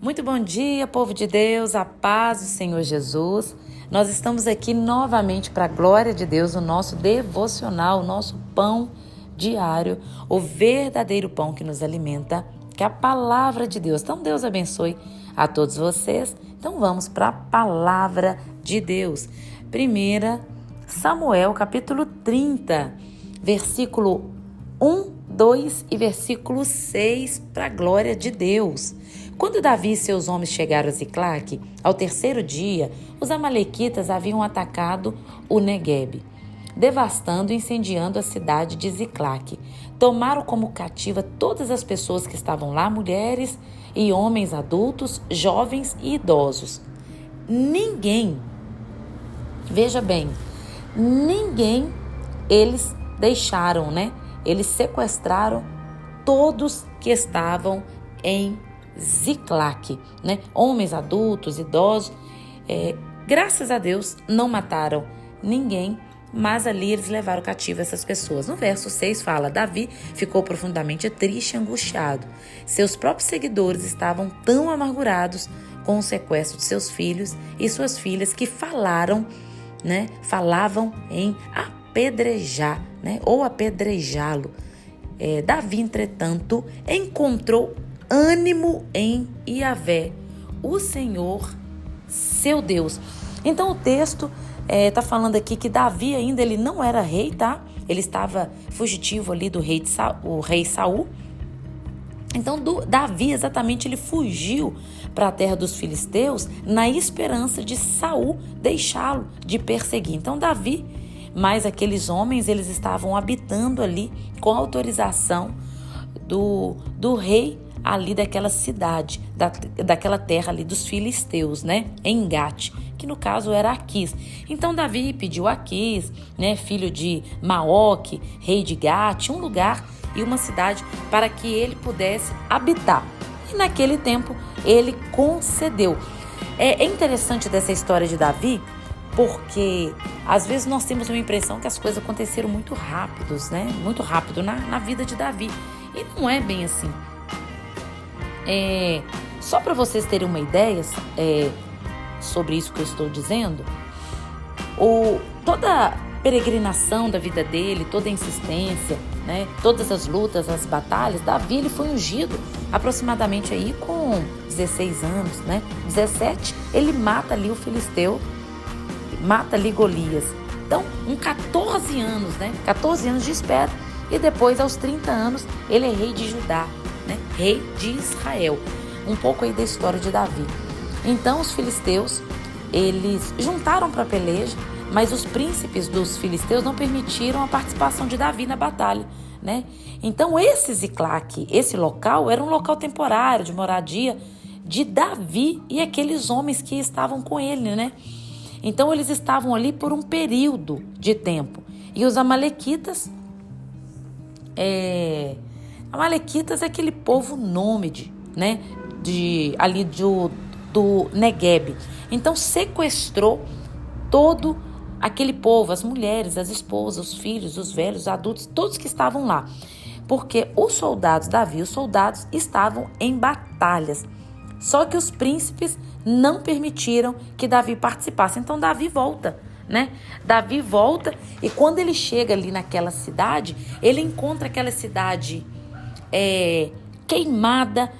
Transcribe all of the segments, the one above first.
Muito bom dia, povo de Deus, a paz do Senhor Jesus. Nós estamos aqui novamente para a glória de Deus, o nosso devocional, o nosso pão diário, o verdadeiro pão que nos alimenta, que é a palavra de Deus. Então Deus abençoe a todos vocês. Então vamos para a palavra de Deus. 1 Samuel, capítulo 30, versículo 1, 2 e versículo 6, para a glória de Deus. Quando Davi e seus homens chegaram a Ziclague, ao terceiro dia, os amalequitas haviam atacado o Neguebe, devastando e incendiando a cidade de Ziclague. Tomaram como cativa todas as pessoas que estavam lá, mulheres e homens adultos, jovens e idosos. Ninguém, veja bem, ninguém eles deixaram, Eles sequestraram todos que estavam em Ziclague, Homens adultos, idosos. Graças a Deus não mataram ninguém, mas ali eles levaram cativo essas pessoas. No verso 6 fala: Davi ficou profundamente triste e angustiado. Seus próprios seguidores estavam tão amargurados com o sequestro de seus filhos e suas filhas que falavam em apedrejar, ou apedrejá-lo. Davi, entretanto, encontrou ânimo em Yahvé, o Senhor, seu Deus. Então o texto está falando aqui que Davi ainda ele não era rei, tá? Ele estava fugitivo ali do rei Saul. Então Davi exatamente ele fugiu para a terra dos filisteus na esperança de Saul deixá-lo de perseguir. Então Davi, mas aqueles homens eles estavam habitando ali com autorização do rei ali daquela cidade, daquela terra ali dos filisteus, em Gate, que no caso era Aquis. Então Davi pediu a Aquis, filho de Maoque, rei de Gate, um lugar e uma cidade para que ele pudesse habitar. E naquele tempo ele concedeu. É interessante dessa história de Davi, porque às vezes nós temos uma impressão que as coisas aconteceram muito rápidos, Muito rápido na vida de Davi. E não é bem assim. Só para vocês terem uma ideia sobre isso que eu estou dizendo, toda a peregrinação da vida dele, toda a insistência, todas as lutas, as batalhas, Davi ele foi ungido aproximadamente aí com 16 anos, 17, ele mata ali o filisteu, mata ali Golias. Então, com 14 anos, 14 anos de espera, e depois aos 30 anos ele é rei de Judá, rei de Israel. Um pouco aí da história de Davi. Então os filisteus, eles juntaram para a peleja, mas os príncipes dos filisteus não permitiram a participação de Davi na batalha, Então esse Ziclague, esse local, era um local temporário de moradia de Davi e aqueles homens que estavam com ele, Então eles estavam ali por um período de tempo. E os amalequitas, Amalequitas é aquele povo nômade, ali do Neguebe. Então sequestrou todo aquele povo, as mulheres, as esposas, os filhos, os velhos, os adultos, todos que estavam lá. Porque os soldados, Davi, os soldados estavam em batalhas. Só que os príncipes não permitiram que Davi participasse. Então Davi volta. Davi volta e quando ele chega ali naquela cidade, ele encontra aquela cidade queimada,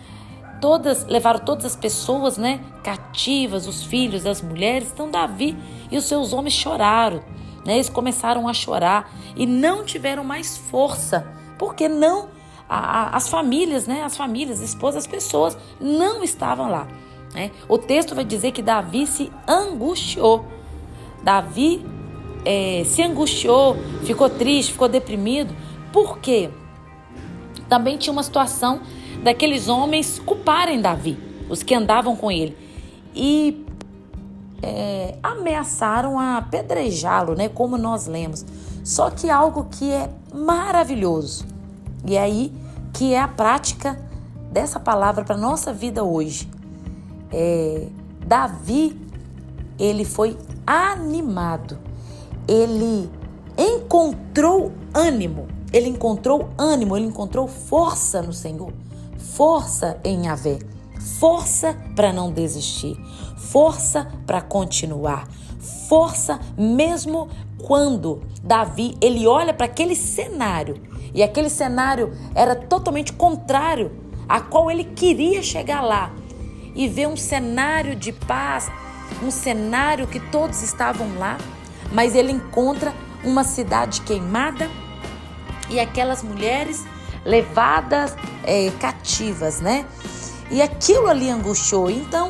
levaram todas as pessoas, cativas, os filhos, as mulheres. Então Davi e os seus homens choraram, eles começaram a chorar e não tiveram mais força, porque não as famílias, as esposas, as pessoas não estavam lá, O texto vai dizer que Davi se angustiou. Davi se angustiou, ficou triste, ficou deprimido, porque também tinha uma situação daqueles homens culparem Davi, os que andavam com ele, e ameaçaram a apedrejá-lo, como nós lemos. Só que algo que é maravilhoso, e é aí que é a prática dessa palavra para a nossa vida hoje. Davi, ele foi animado, ele encontrou ânimo, ele encontrou força no Senhor, força em Yahvé, força para não desistir, força para continuar, força mesmo quando Davi, ele olha para aquele cenário, e aquele cenário era totalmente contrário a qual ele queria chegar lá, e vê um cenário de paz, um cenário que todos estavam lá, mas ele encontra uma cidade queimada e aquelas mulheres levadas cativas, né? E aquilo ali angustiou. Então,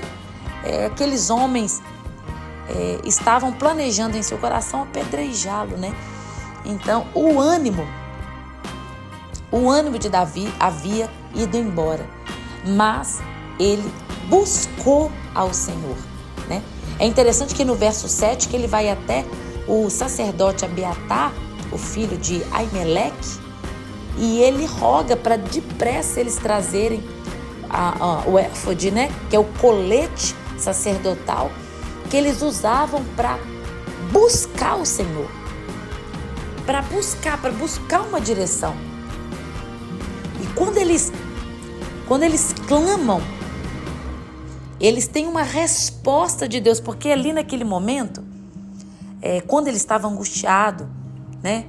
aqueles homens estavam planejando em seu coração apedrejá-lo, né? Então, o ânimo de Davi havia ido embora, mas ele buscou ao Senhor, né? É interessante que no verso 7, que ele vai até o sacerdote Abiatar, o filho de Aimeleque, e ele roga para depressa eles trazerem o éfode, né? Que é o colete sacerdotal que eles usavam para buscar o Senhor, para buscar uma direção. E quando eles clamam, eles têm uma resposta de Deus, porque ali naquele momento, quando ele estava angustiado, né?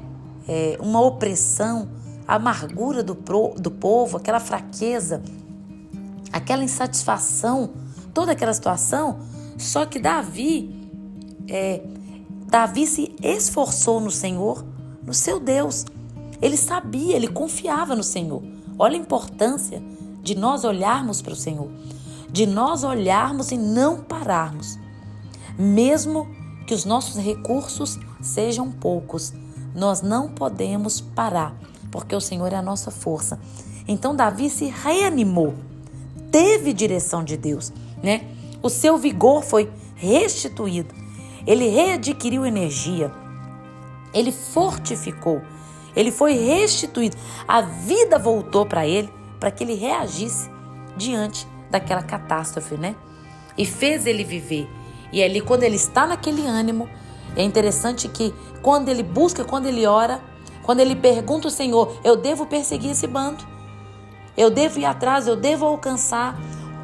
Uma opressão, a amargura do povo, aquela fraqueza, aquela insatisfação, toda aquela situação. Só que Davi se esforçou no Senhor, no seu Deus. Ele sabia, ele confiava no Senhor. Olha a importância de nós olharmos para o Senhor, de nós olharmos e não pararmos. Mesmo que os nossos recursos sejam poucos, nós não podemos parar, porque o Senhor é a nossa força. Então Davi se reanimou, teve direção de Deus, né? O seu vigor foi restituído, ele readquiriu energia, ele fortificou, ele foi restituído, a vida voltou para ele, para que ele reagisse diante daquela catástrofe, né? E fez ele viver. E ali, quando ele está naquele ânimo, é interessante que quando ele busca, quando ele ora, quando ele pergunta ao Senhor: eu devo perseguir esse bando? Eu devo ir atrás? Eu devo alcançar?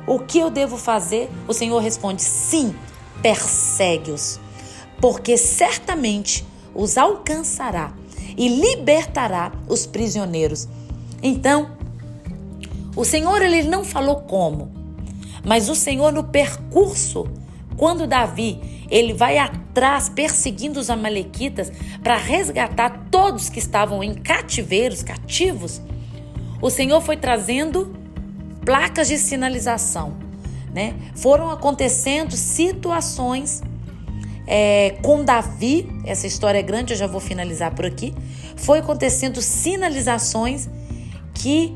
O que eu devo fazer? O Senhor responde: sim, persegue-os, porque certamente os alcançará e libertará os prisioneiros. Então, o Senhor, ele não falou como, mas o Senhor, no percurso, quando Davi, ele vai atrás perseguindo os amalequitas para resgatar todos que estavam em cativos, o Senhor foi trazendo placas de sinalização, né? Foram acontecendo situações com Davi, essa história é grande, eu já vou finalizar por aqui. Foi acontecendo sinalizações que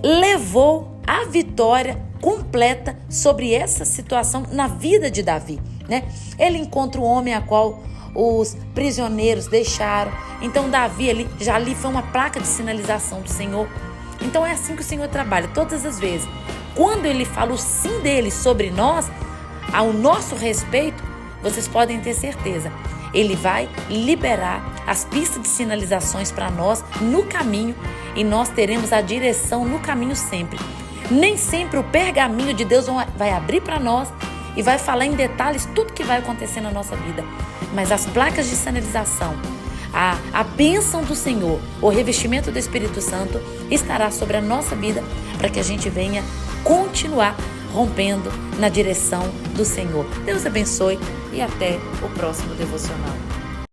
levou a vitória completa sobre essa situação na vida de Davi, né? Ele encontra o homem a qual os prisioneiros deixaram. Então Davi ali foi uma placa de sinalização do Senhor. Então é assim que o Senhor trabalha todas as vezes. Quando ele fala o sim dele sobre nós, ao nosso respeito, vocês podem ter certeza, ele vai liberar as pistas de sinalizações para nós no caminho, e nós teremos a direção no caminho sempre. Nem sempre o pergaminho de Deus vai abrir para nós e vai falar em detalhes tudo que vai acontecer na nossa vida, mas as placas de sinalização, a bênção do Senhor, o revestimento do Espírito Santo estará sobre a nossa vida para que a gente venha continuar rompendo na direção do Senhor. Deus abençoe e até o próximo devocional.